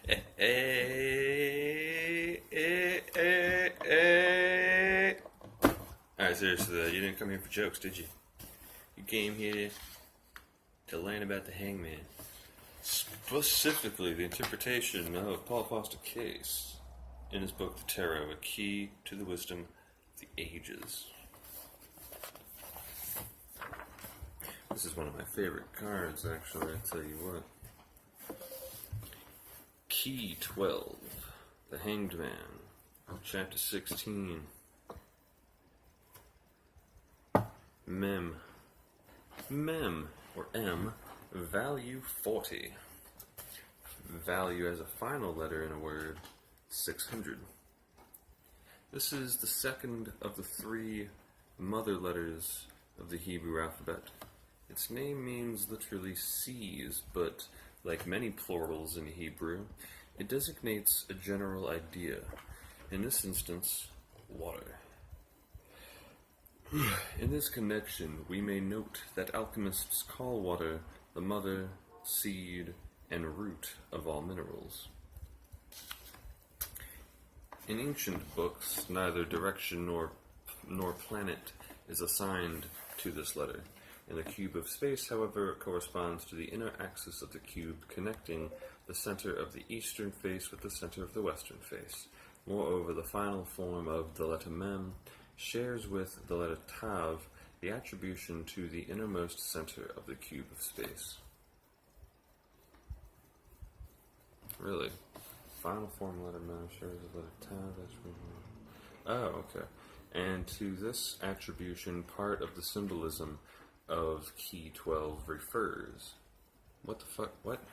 Hey. Alright, seriously though, you didn't come here for jokes, did you? You came here to learn about the hangman. Specifically, the interpretation of Paul Foster Case in his book, The Tarot, A Key to the Wisdom of the Ages. This is one of my favorite cards, actually, I'll tell you what. Key 12, The Hanged Man, Chapter 16. Mem, or M, value 40. Value as a final letter in a word, 600. This is the second of the three mother letters of the Hebrew alphabet. Its name means literally seas, but like many plurals in Hebrew, it designates a general idea. In this instance, water. In this connection, we may note that alchemists call water the mother, seed, and root of all minerals. In ancient books, neither direction nor planet is assigned to this letter. In the cube of space, however, it corresponds to the inner axis of the cube, connecting the center of the eastern face with the center of the western face. Moreover, the final form of the letter Mem shares with the letter Tav the attribution to the innermost center of the cube of space. Really? Final form letter Mem shares with the letter Tav attribution. Oh, okay. And to this attribution, part of the symbolism of Key 12 refers. What the fuck? What?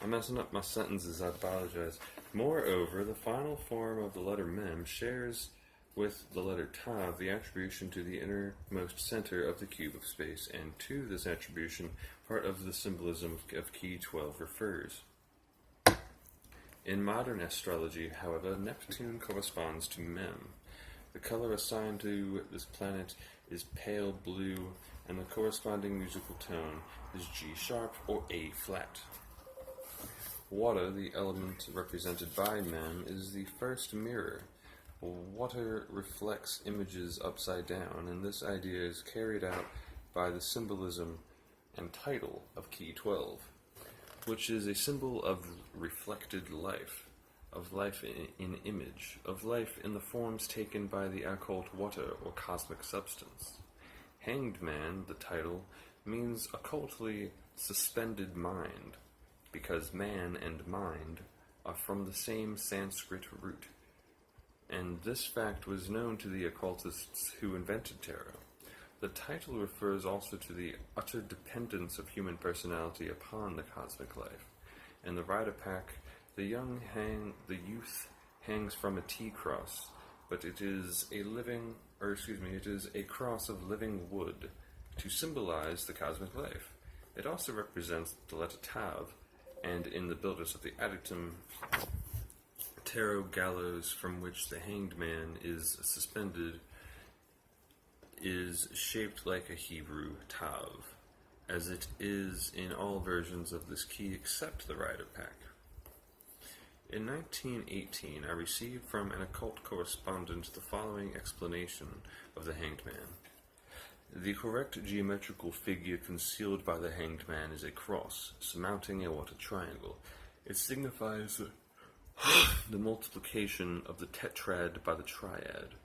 I'm messing up my sentences, I apologize. Moreover, the final form of the letter Mem shares with the letter Tav the attribution to the innermost center of the cube of space, and to this attribution, part of the symbolism of Key 12 refers. In modern astrology, however, Neptune corresponds to Mem. The color assigned to this planet is pale blue, and the corresponding musical tone is G sharp or A flat. Water, the element represented by Mem, is the first mirror. Water reflects images upside down, and this idea is carried out by the symbolism and title of Key 12, which is a symbol of reflected life, of life in image, of life in the forms taken by the occult water or cosmic substance. Hanged Man, the title, means occultly suspended mind, because man and mind are from the same Sanskrit root, and this fact was known to the occultists who invented tarot. The title refers also to the utter dependence of human personality upon the cosmic life. In the rider pack, the youth hangs from a T-cross, but it is a cross of living wood to symbolize the cosmic life. It also represents the letter Tav, and in the builders of the adytum, tarot gallows from which the hanged man is suspended is shaped like a Hebrew Tav, as it is in all versions of this key except the rider pack. In 1918, I received from an occult correspondent the following explanation of the hanged man. The correct geometrical figure concealed by the hanged man is a cross, surmounting a water triangle. It signifies the multiplication of the tetrad by the triad.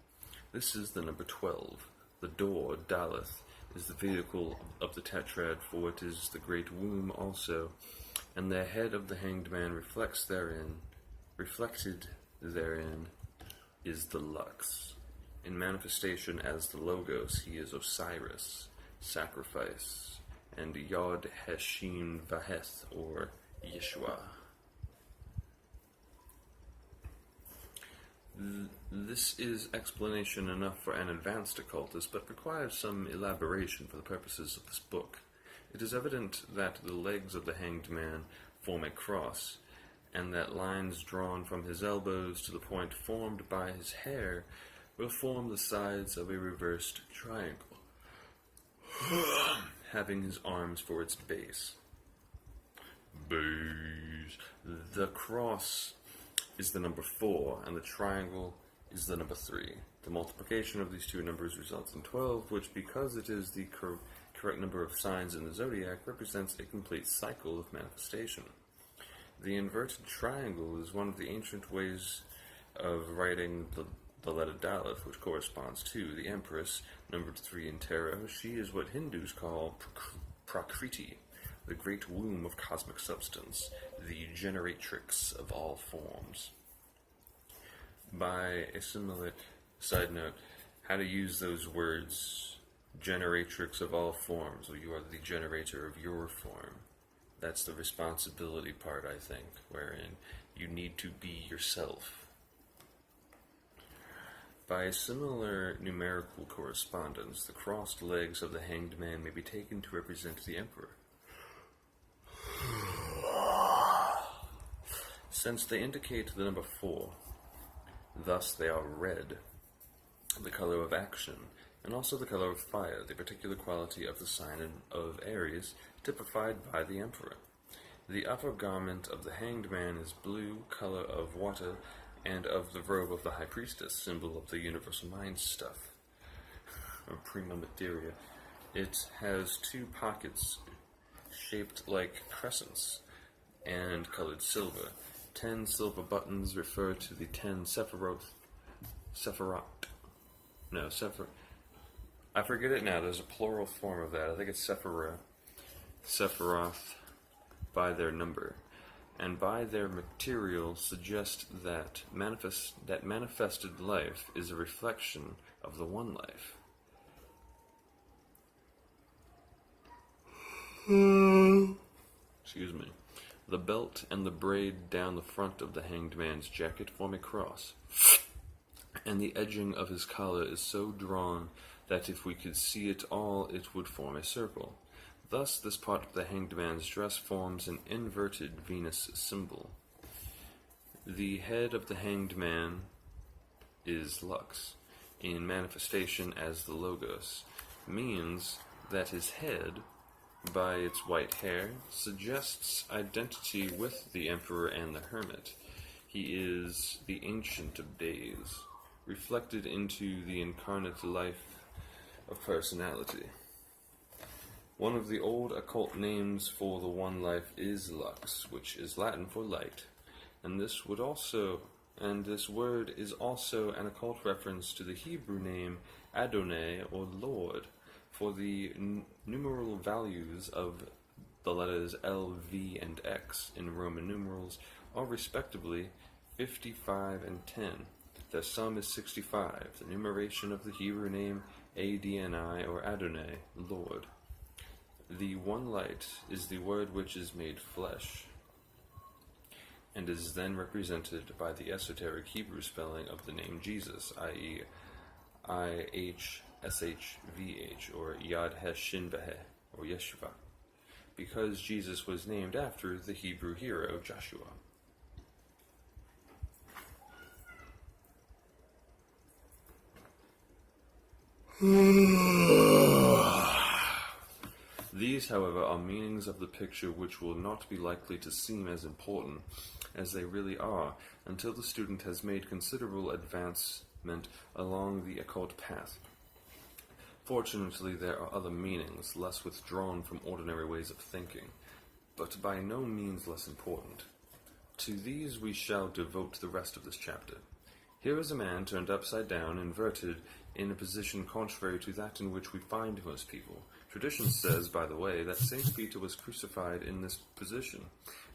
This is the number 12. The door, Daleth, is the vehicle of the tetrad, for it is the great womb also, and the head of the hanged man reflected therein is the lux. In manifestation as the Logos, he is Osiris, sacrifice, and Yod Heshin Vaheth, or Yeshua. This is explanation enough for an advanced occultist, but requires some elaboration for the purposes of this book. It is evident that the legs of the hanged man form a cross, and that lines drawn from his elbows to the point formed by his hair will form the sides of a reversed triangle, having his arms for its base. Base. numbers. The cross is the number 4, and the triangle is the number 3. The multiplication of these two numbers results in 12, which, because it is the correct number of signs in the zodiac, represents a complete cycle of manifestation. The inverted triangle is one of the ancient ways of writing the letter Dalet, which corresponds to the Empress, numbered 3 in tarot. She is what Hindus call Prakriti, the great womb of cosmic substance, the generatrix of all forms. By a similar side note, how to use those words, generatrix of all forms, or you are the generator of your form. That's the responsibility part, I think, wherein you need to be yourself. By a similar numerical correspondence, the crossed legs of the hanged man may be taken to represent the emperor, since they indicate the number 4. Thus they are red, the color of action, and also the color of fire, the particular quality of the sign of Aries, typified by the emperor. The upper garment of the hanged man is blue, color of water, and of the robe of the high priestess, symbol of the universal mind stuff, or prima materia. It has 2 pockets shaped like crescents and colored silver. 10 silver buttons refer to the 10 I forget it now. There's a plural form of that. I think it's Sephiroth, by their number, and by their material suggest that manifested life is a reflection of the one life. Excuse me. The belt and the braid down the front of the hanged man's jacket form a cross, and the edging of his collar is so drawn that if we could see it all, it would form a circle. Thus, this part of the hanged man's dress forms an inverted Venus symbol. The head of the hanged man is Lux, in manifestation as the Logos, means that his head, by its white hair, suggests identity with the emperor and the hermit. He is the Ancient of Days, reflected into the incarnate life of personality. One of the old occult names for the one life is Lux, which is Latin for light, and this word is also an occult reference to the Hebrew name Adonai, or Lord, for the numeral values of the letters L, V, and X in Roman numerals are respectively 55 and 10. Their sum is 65, the numeration of the Hebrew name Adni, or Adonai, Lord. The one light is the Word which is made flesh, and is then represented by the esoteric Hebrew spelling of the name Jesus, i.e. I-H-S-H-V-H, or Yad He-Shin Veh, or Yeshua, because Jesus was named after the Hebrew hero Joshua. These, however, are meanings of the picture which will not be likely to seem as important as they really are until the student has made considerable advancement along the occult path. Fortunately, there are other meanings, less withdrawn from ordinary ways of thinking, but by no means less important. To these we shall devote the rest of this chapter. Here is a man turned upside down, inverted, in a position contrary to that in which we find most people. Tradition says, by the way, that St. Peter was crucified in this position,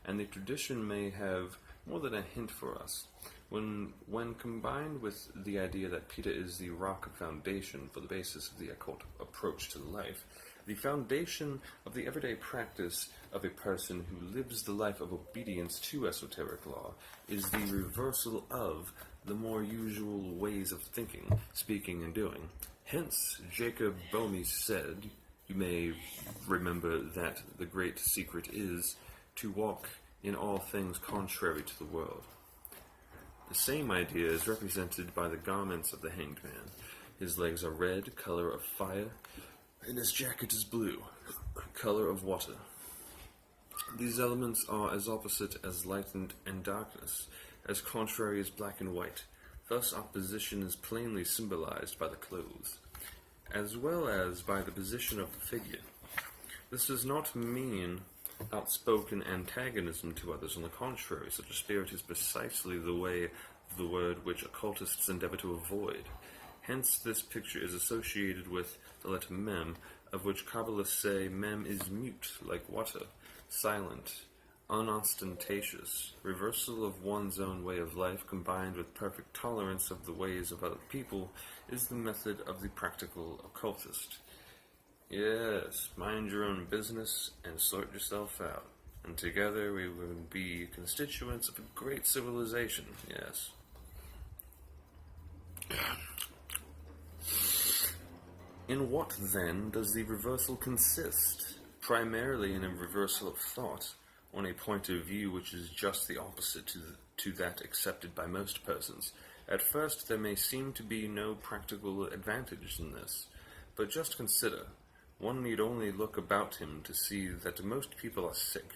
and the tradition may have more than a hint for us. When combined with the idea that Peter is the rock foundation for the basis of the occult approach to life, the foundation of the everyday practice of a person who lives the life of obedience to esoteric law is the reversal of the more usual ways of thinking, speaking, and doing. Hence, Jacob Boehme said, you may remember that the great secret is to walk in all things contrary to the world. The same idea is represented by the garments of the hanged man. His legs are red, color of fire, and his jacket is blue, color of water. These elements are as opposite as light and darkness, as contrary as black and white. Thus opposition is plainly symbolized by the clothes, as well as by the position of the figure. This does not mean outspoken antagonism to others. On the contrary, such a spirit is precisely the way of the word which occultists endeavor to avoid. Hence this picture is associated with the letter mem, of which Kabbalists say mem is mute, like water, silent, unostentatious. Reversal of one's own way of life combined with perfect tolerance of the ways of other people is the method of the practical occultist. Yes, mind your own business and sort yourself out. And together we will be constituents of a great civilization, yes. In what, then, does the reversal consist? Primarily in a reversal of thought, on a point of view which is just the opposite to that accepted by most persons. At first there may seem to be no practical advantage in this, but just consider. One need only look about him to see that most people are sick,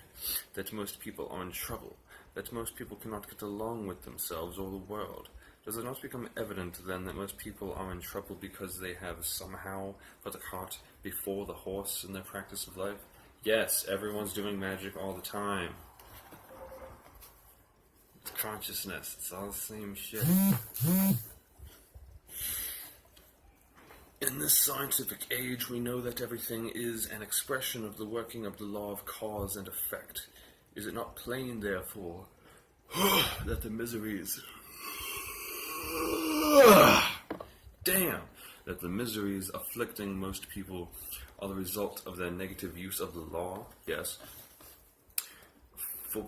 that most people are in trouble, that most people cannot get along with themselves or the world. Does it not become evident, then, that most people are in trouble because they have somehow put the cart before the horse in their practice of life? Yes, everyone's doing magic all the time. It's consciousness. It's all the same shit. In this scientific age, we know that everything is an expression of the working of the law of cause and effect. Is it not plain, therefore, that the miseries... that the miseries afflicting most people are the result of their negative use of the law? Yes. For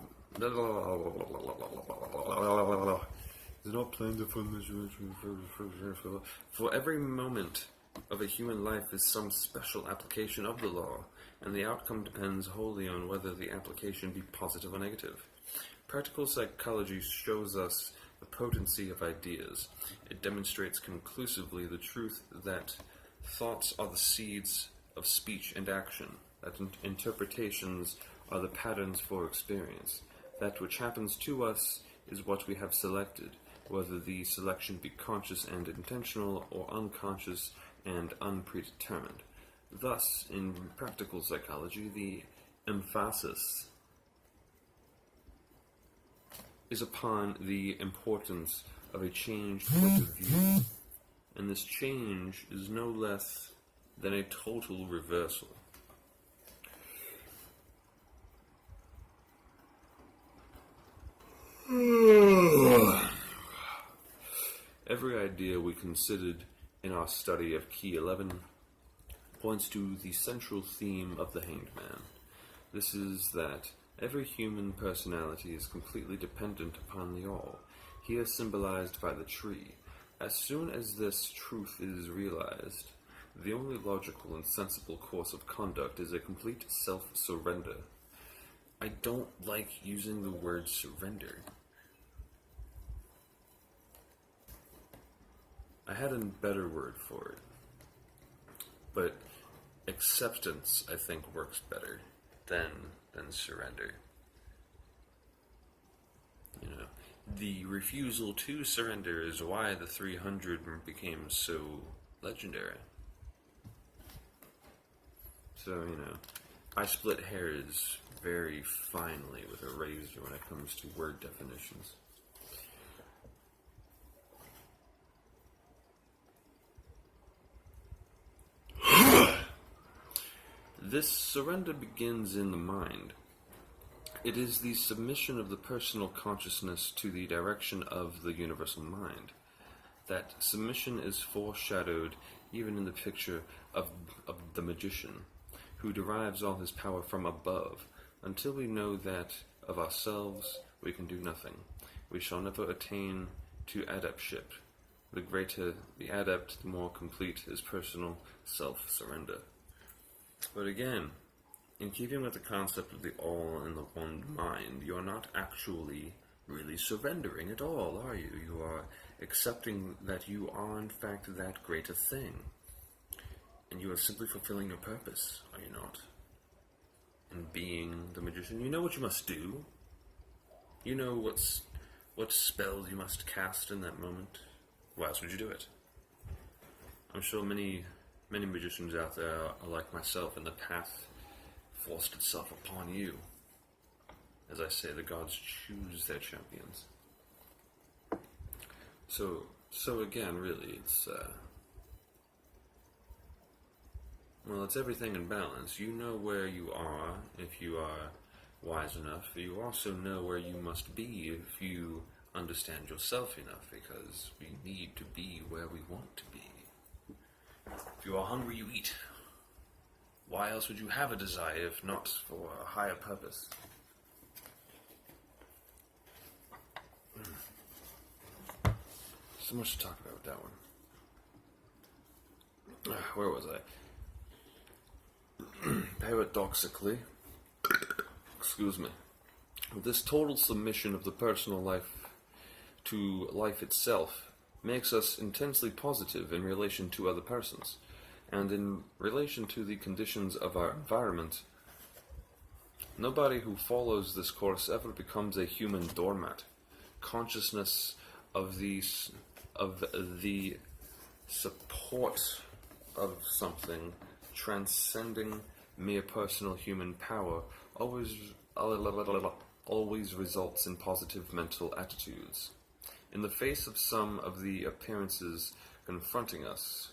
every moment of a human life is some special application of the law, and the outcome depends wholly on whether the application be positive or negative. Practical psychology shows us the potency of ideas. It demonstrates conclusively the truth that thoughts are the seeds of speech and action, that interpretations are the patterns for experience. That which happens to us is what we have selected, whether the selection be conscious and intentional or unconscious and unpredetermined. Thus, in practical psychology, the emphasis is upon the importance of a changed point of view, and this change is no less than a total reversal. Every idea we considered in our study of Key 11 points to the central theme of the Hanged Man. This is that every human personality is completely dependent upon the all, here symbolized by the tree. As soon as this truth is realized, the only logical and sensible course of conduct is a complete self-surrender. I don't like using the word surrender. I had a better word for it, but acceptance, I think, works better than surrender. You know, the refusal to surrender is why the 300 became so legendary. So, you know, I split hairs very finely with a razor when it comes to word definitions. This surrender begins in the mind. It is the submission of the personal consciousness to the direction of the universal mind. That submission is foreshadowed even in the picture of the magician, who derives all his power from above. Until we know that of ourselves, we can do nothing. We shall never attain to adeptship. The greater the adept, the more complete his personal self-surrender. But again, in keeping with the concept of the all in the one mind, you are not actually really surrendering at all, are you? You are accepting that you are in fact that greater thing. And you are simply fulfilling your purpose, are you not? in being the magician. You know what you must do. You know what spells you must cast in that moment. Why else would you do it? I'm sure many magicians out there are like myself, and the path forced itself upon you. As I say, the gods choose their champions. So again, really, it's everything in balance. You know where you are if you are wise enough. You also know where you must be if you understand yourself enough, because we need to be where we want to be. If you are hungry, you eat. Why else would you have a desire if not for a higher purpose? So much to talk about with that one. Where was I? Paradoxically, excuse me, this total submission of the personal life to life itself makes us intensely positive in relation to other persons, and in relation to the conditions of our environment. Nobody who follows this course ever becomes a human doormat. Consciousness of the support of something transcending mere personal human power always results in positive mental attitudes. In the face of some of the appearances confronting us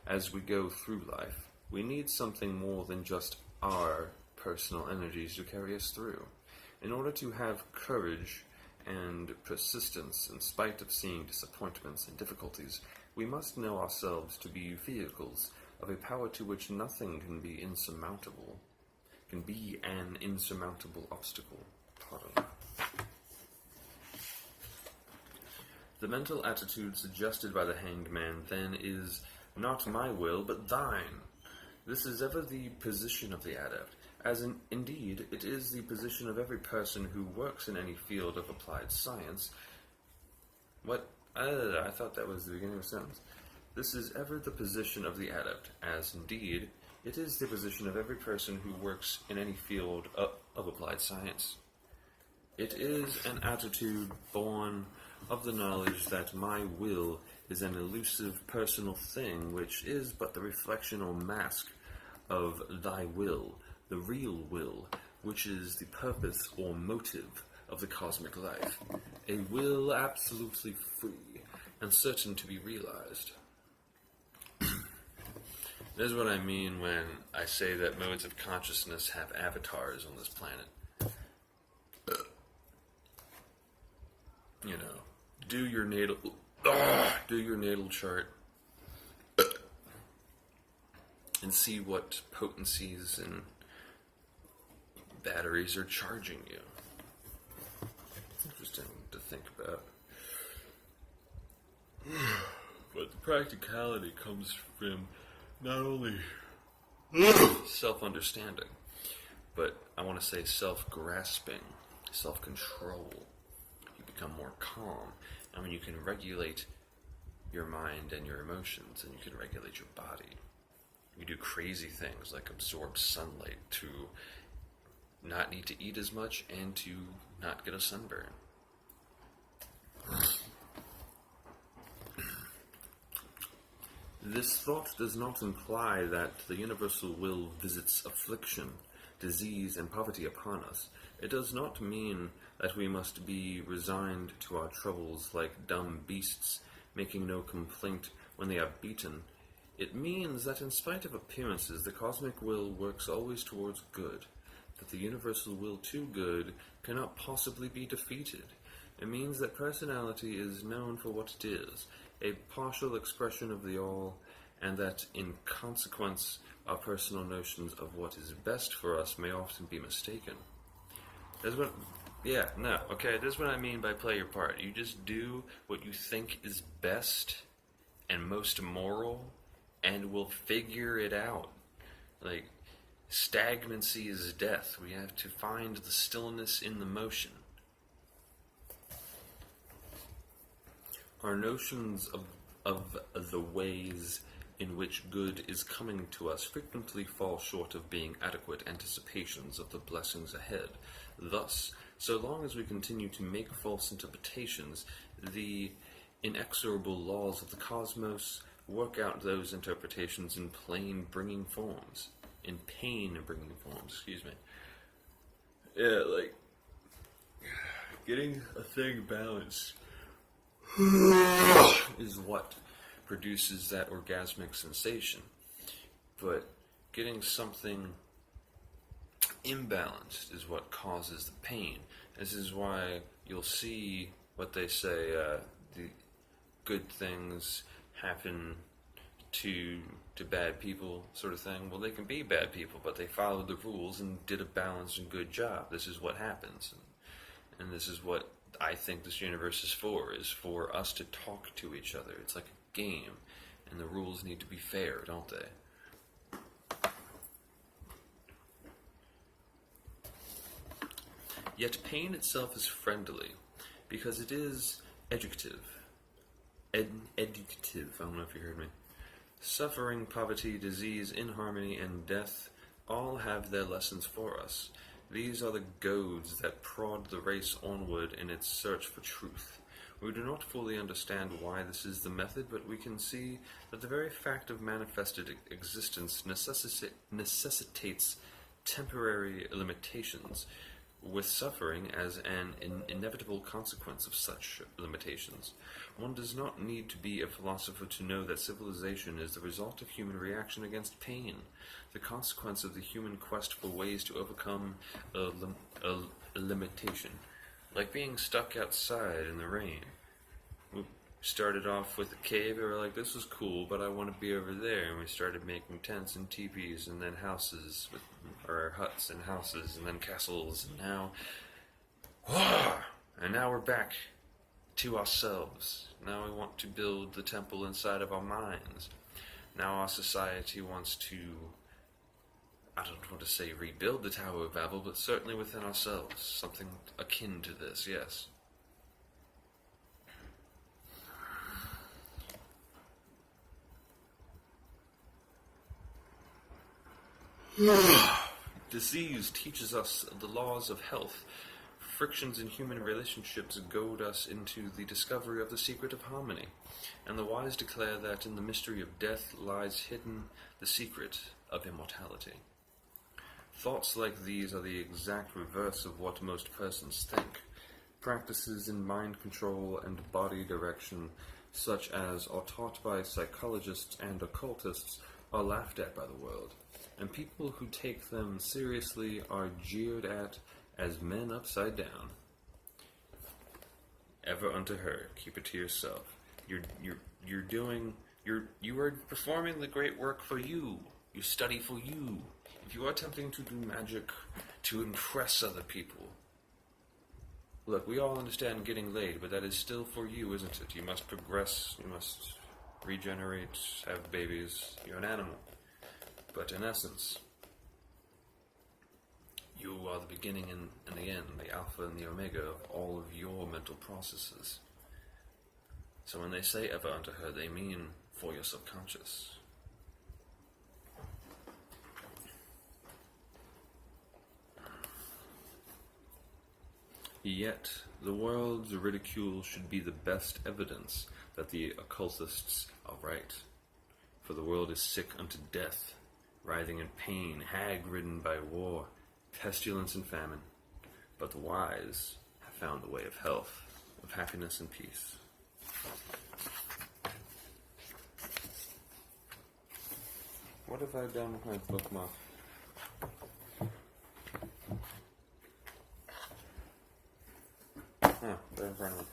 as we go through life, we need something more than just our personal energies to carry us through. In order to have courage and persistence in spite of seeing disappointments and difficulties, we must know ourselves to be vehicles of a power to which nothing can be an insurmountable obstacle. Pardon. The mental attitude suggested by the hanged man, then, is not my will, but thine. This is ever the position of the adept, as indeed it is the position of every person who works in any field of applied science. What? I thought that was the beginning of a sentence. This is ever the position of the adept, as indeed it is the position of every person who works in any field of applied science. It is an attitude born of the knowledge that my will is an elusive personal thing, which is but the reflection or mask of thy will, the real will, which is the purpose or motive of the cosmic life, a will absolutely free and certain to be realized. That's what I mean when I say that modes of consciousness have avatars on this planet. You know, do your natal chart and see what potencies and batteries are charging you. It's interesting to think about. But the practicality comes from not only self-understanding, but I want to say self-grasping, self-control. You become more calm. I mean, you can regulate your mind and your emotions, and you can regulate your body. You do crazy things like absorb sunlight to not need to eat as much and to not get a sunburn. This thought does not imply that the universal will visits affliction, disease, and poverty upon us. It does not mean that we must be resigned to our troubles like dumb beasts, making no complaint when they are beaten. It means that in spite of appearances, the cosmic will works always towards good, that the universal will to good cannot possibly be defeated. It means that personality is known for what it is, a partial expression of the all, and that in consequence our personal notions of what is best for us may often be mistaken. That's what I mean by play your part. You just do what you think is best and most moral, and we'll figure it out. Like, stagnancy is death. We have to find the stillness in the motion. Our notions of the ways in which good is coming to us frequently fall short of being adequate anticipations of the blessings ahead. Thus, so long as we continue to make false interpretations, the inexorable laws of the cosmos work out those interpretations in pain bringing forms. Yeah, like, getting a thing balanced is what produces that orgasmic sensation. But getting something imbalanced is what causes the pain. This is why you'll see what they say, the good things happen to bad people sort of thing. Well, they can be bad people, but they followed the rules and did a balanced and good job. This is what happens. And this is what I think this universe is for us to talk to each other. It's like a game, and the rules need to be fair, don't they? Yet pain itself is friendly, because it is educative. Educative, I don't know if you heard me. Suffering, poverty, disease, inharmony, and death all have their lessons for us. These are the goads that prod the race onward in its search for truth. We do not fully understand why this is the method, but we can see that the very fact of manifested existence necessitates temporary limitations, with suffering as an inevitable consequence of such limitations. One does not need to be a philosopher to know that civilization is the result of human reaction against pain, the consequence of the human quest for ways to overcome a limitation. Like being stuck outside in the rain. We started off with a cave, we were like, this is cool, but I want to be over there, and we started making tents and teepees, and then houses, or huts and houses, and then castles, and now we're back to ourselves. Now we want to build the temple inside of our minds. Now our society wants to, I don't want to say rebuild the Tower of Babel, but certainly within ourselves, something akin to this, yes. Disease teaches us the laws of health. Frictions in human relationships goad us into the discovery of the secret of harmony, and the wise declare that in the mystery of death lies hidden the secret of immortality. Thoughts like these are the exact reverse of what most persons think. Practices in mind control and body direction, such as are taught by psychologists and occultists, are laughed at by the world, and people who take them seriously are jeered at as men upside down. Ever unto her, keep it to yourself. You are performing the great work for you. You study for you. If you are attempting to do magic to impress other people, look, we all understand getting laid, but that is still for you, isn't it? You must progress, you must regenerate, have babies. You're an animal. But in essence, you are the beginning and the end, the alpha and the omega of all of your mental processes. So when they say ever unto her, they mean for your subconscious. Yet, the world's ridicule should be the best evidence that the occultists are right. For the world is sick unto death, writhing in pain, hag-ridden by war, pestilence and famine. But the wise have found the way of health, of happiness and peace. What have I done with my bookmark? They're in front of me.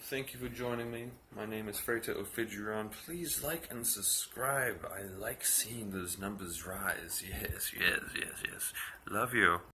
Thank you for joining me. My name is Freita Ophiduron. Please like and subscribe. I like seeing those numbers rise. Yes. Love you.